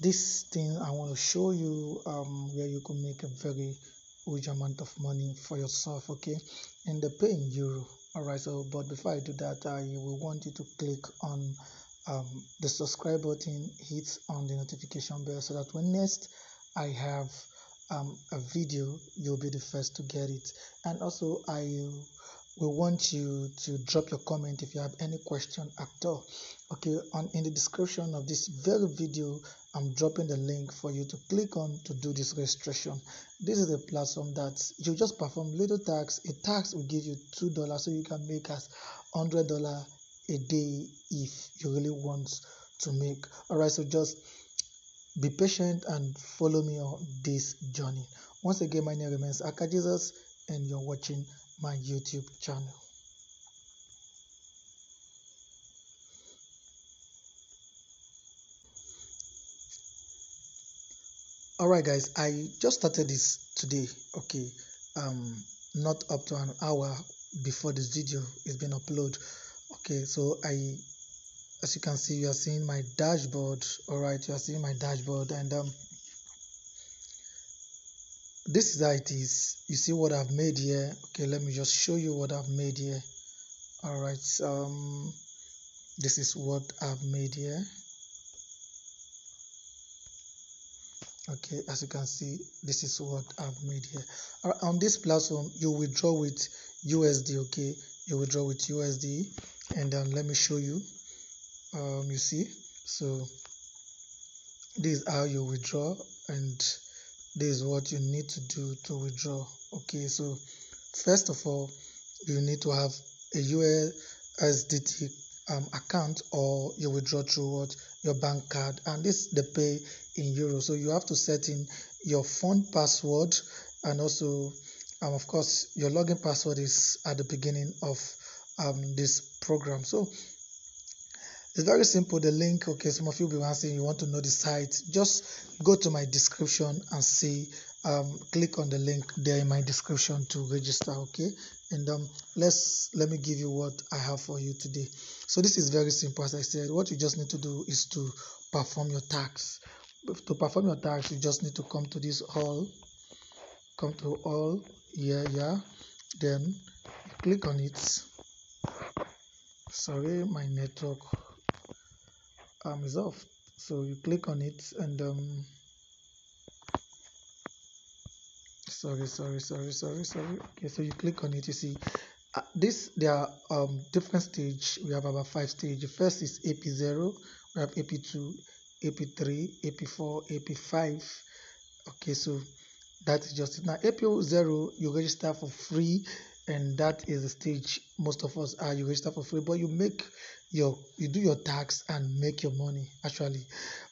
this thing I want to show you where you can make a very huge amount of money for yourself, okay, and they pay in euro. All right, so but before I do that, I will want you to click on the subscribe button, hit on the notification bell so that when next I have a video, you'll be the first to get it. And also I will want you to drop your comment if you have any question at all. Okay, on in the description of this very video, I'm dropping the link for you to click on to do this registration. This is a platform that you just perform little tax. A tax will give you $2, so you can make as $100 a day if you really want to make. All right, so just be patient and follow me on this journey. Once again, my name remains Aka Jesus, and you're watching my YouTube channel. All right, guys, I just started this today. Okay, not up to an hour before this video is being uploaded. Okay, so as you can see, you are seeing my dashboard. All right, you are seeing my dashboard, and this is how it is. You see what I've made here. Okay, let me just show you what I've made here. All right, this is what I've made here. Okay, as you can see, this is what I've made here. On this platform, you withdraw with USD. Okay, you withdraw with USD, and then let me show you. You see, so this is how you withdraw, and this is what you need to do to withdraw. Okay, so first of all, you need to have a USDT account, or you withdraw through what your bank card, and this they pay in euros. So you have to set in your fund password, and also of course your login password is at the beginning of this program. So it's very simple. The link, okay, some of you will be asking, you want to know the site, just go to my description and see, click on the link there in my description to register. Okay, and let me give you what I have for you today. So this is very simple. As I said, what you just need to do is to perform your tax. To perform your tax, you just need to come to this all, come to all, yeah, then you click on it. Sorry, my network is off. So you click on it, and sorry. Okay, so you click on it. You see this, there are different stage. We have about 5 stages. The first is AP0, we have AP2, AP3, AP4, AP5. Okay, so that is just it. Now AP0, you register for free, and that is the stage most of us are. You register for free, but you do your tax and make your money actually.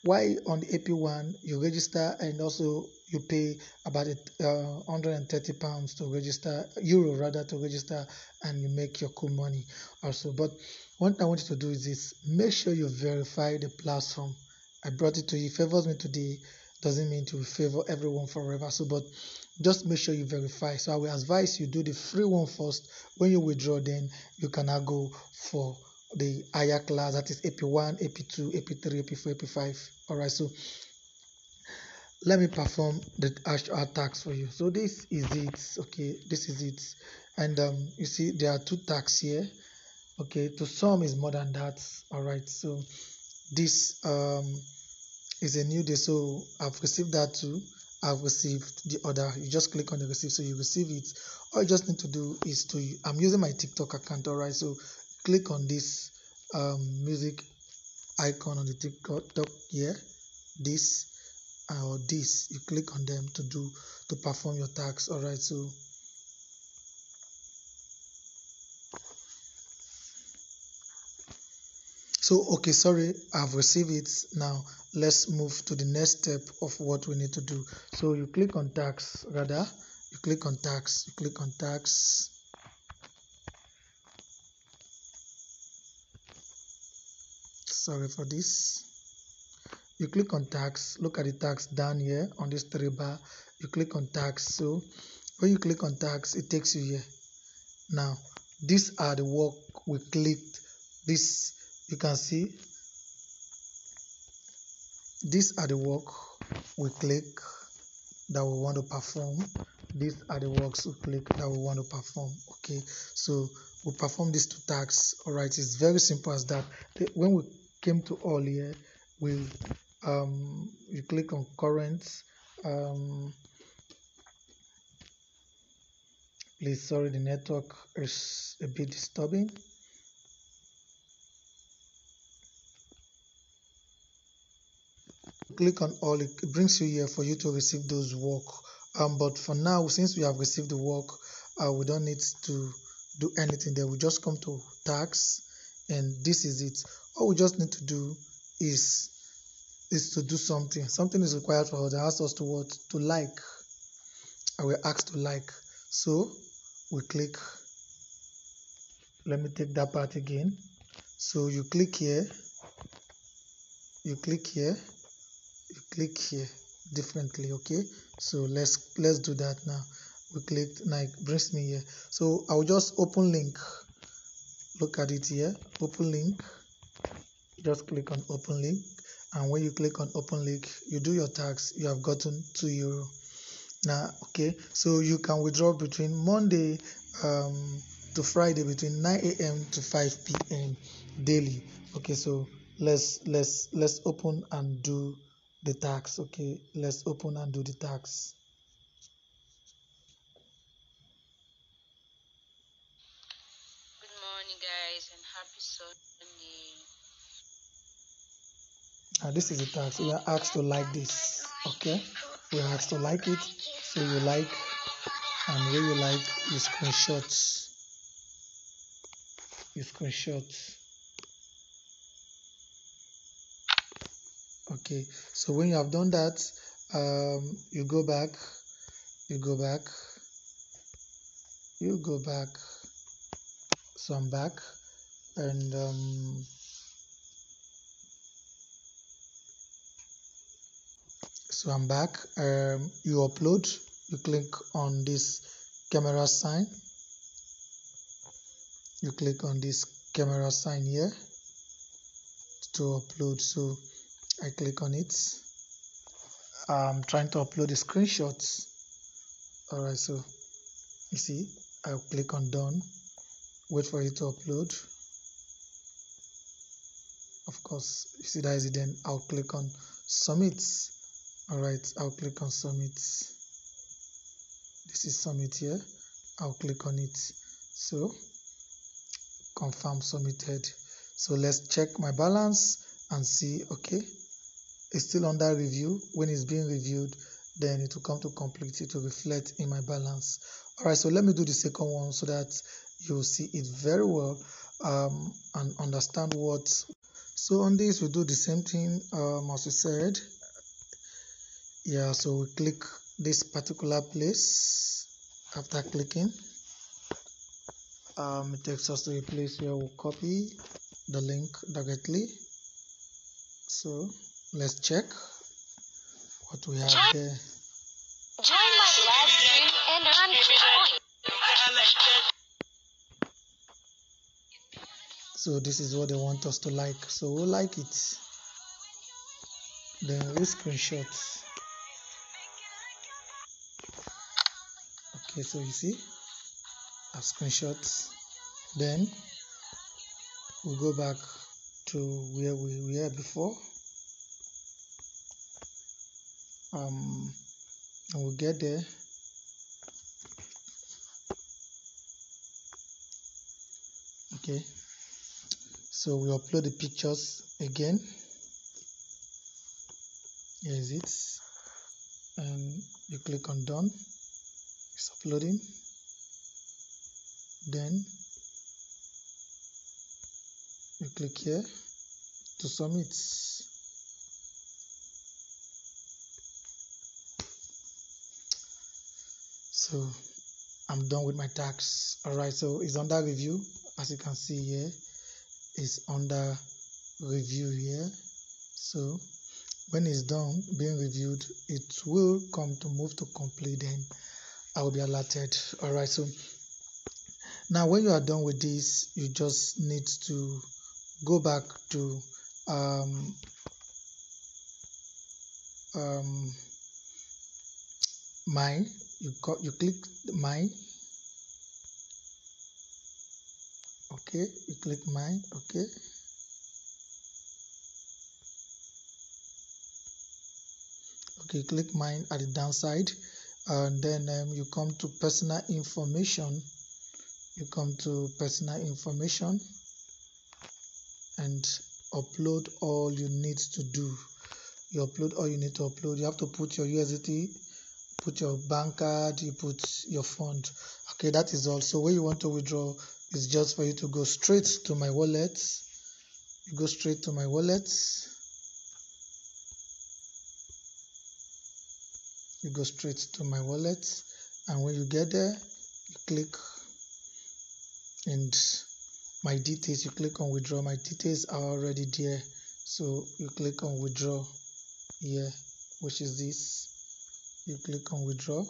Why on the AP1 you register, and also you pay about £130 to register, euro rather, to register, and you make your cool money also. But one thing I want you to do is this: make sure you verify the platform. I brought it to you. It favors me today doesn't mean to favor everyone forever. So, but just make sure you verify. So I will advise you do the free one first. When you withdraw, then you can now go for the higher class, that is AP1, AP2, AP3, AP4, AP5. All right, so let me perform the actual tax for you. So this is it. Okay, this is it. And you see there are 2 tax here. Okay, to some is more than that. All right, so this is a new day, so I've received that too. I've received the order. You just click on the receipt, so you receive it. All you just need to do is I'm using my TikTok account. All right, so click on this music icon on the TikTok here, this or this. You click on them to perform your tax. All right, so okay, sorry, I've received it. Now let's move to the next step of what we need to do. So you click on tax, rather you click on tax, sorry for this. You click on tax, look at the tax down here on this 3 bar. You click on tax. So when you click on tax, it takes you here. Now these are the work we clicked. This, you can see, these are the work we click that we want to perform. These are the works we click that we want to perform. Okay, so we perform these two tasks. All right, it's very simple as that. When we came to all here, we you click on current. Please, sorry, the network is a bit disturbing. Click on all, it brings you here for you to receive those work. But for now, since we have received the work, we don't need to do anything there. We just come to tags, and this is it. All we just need to do is to do something. Something is required for us. They ask us to what? To like. And we're asked to like. So we click. Let me take that part again. So you click here. You click here. You click here differently. Okay. So let's do that now. We clicked. Now it brings me here. So I'll just open link. Look at it here. Open link. Just click on open link. And when you click on open link, you do your tax. You have gotten €2. Now, okay, so you can withdraw between Monday to Friday between 9 a.m. to 5 p.m. daily. Okay, so let's open and do the tax. Okay, let's open and do the tax. Good morning, guys, and happy Sunday. Now this is the tax. We are asked to like this. Okay, we are asked to like it. So you like, and when you like, you screenshot. Okay, so when you have done that, you go back. So I'm back, and so I'm back. You upload. You click on this camera sign. You click on this camera sign here to upload. So I click on it. I'm trying to upload the screenshots. All right, so you see, I'll click on done. Wait for it to upload. Of course, you see that is it. Then I'll click on submit. All right, I'll click on submit. This is submit here. I'll click on it. So confirm submitted. So let's check my balance and see. Okay, it's still under review. When it's being reviewed, then it will come to complete. It will reflect in my balance. All right, so let me do the second one so that you'll see it very well and understand what. So on this, we do the same thing as we said. Yeah, so we click this particular place. After clicking, it takes us to a place where we'll copy the link directly. So let's check what we have there. Join my live stream and earn points. So this is what they want us to like. So we'll like it. Then we screenshot. Okay, so you see, I've screenshot. Then we'll go back to where we were before. And we'll get there. Okay, so we upload the pictures again. Here is it, and you click on done. It's uploading. Then you click here to submit. So I'm done with my tax. All right, so it's under review. As you can see here, it's under review here. So when it's done being reviewed, it will come to move to complete. Then I will be alerted. All right, so now when you are done with this, you just need to go back to mine. You click mine. Okay, you click mine. Okay, you click mine at the downside, and then you come to personal information. You come to personal information and upload all you need to do. You upload all you need to upload. You have to put your USDT, put your bank card, you put your fund. Okay, that is all. So when you want to withdraw, it's just for you to go straight to my wallet. You go straight to my wallet. You go straight to my wallet, and when you get there, you click and my details. You click on withdraw. My details are already there, so you click on withdraw here, which is this. You click on withdraw.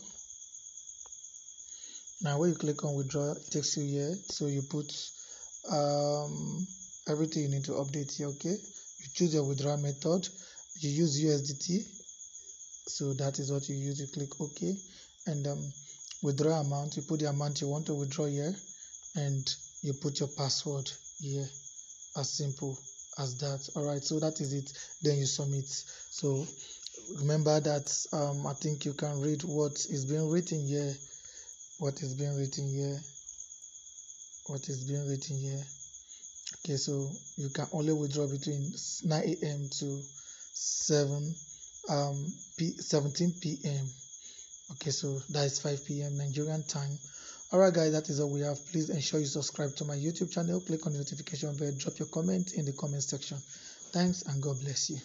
Now when you click on withdraw, it takes you here, so you put everything you need to update here. Okay, you choose your withdrawal method. You use USDT, so that is what you use. You click OK, and withdraw amount. You put the amount you want to withdraw here, and you put your password here. As simple as that. All right, so that is it. Then you submit. So remember that I think you can read what is being written here. What is being written here? What is being written here? Okay, so you can only withdraw between 9 a.m. to 17 p.m. Okay, so that is 5 p.m. Nigerian time. Alright guys, that is all we have. Please ensure you subscribe to my YouTube channel. Click on the notification bell. Drop your comment in the comment section. Thanks and God bless you.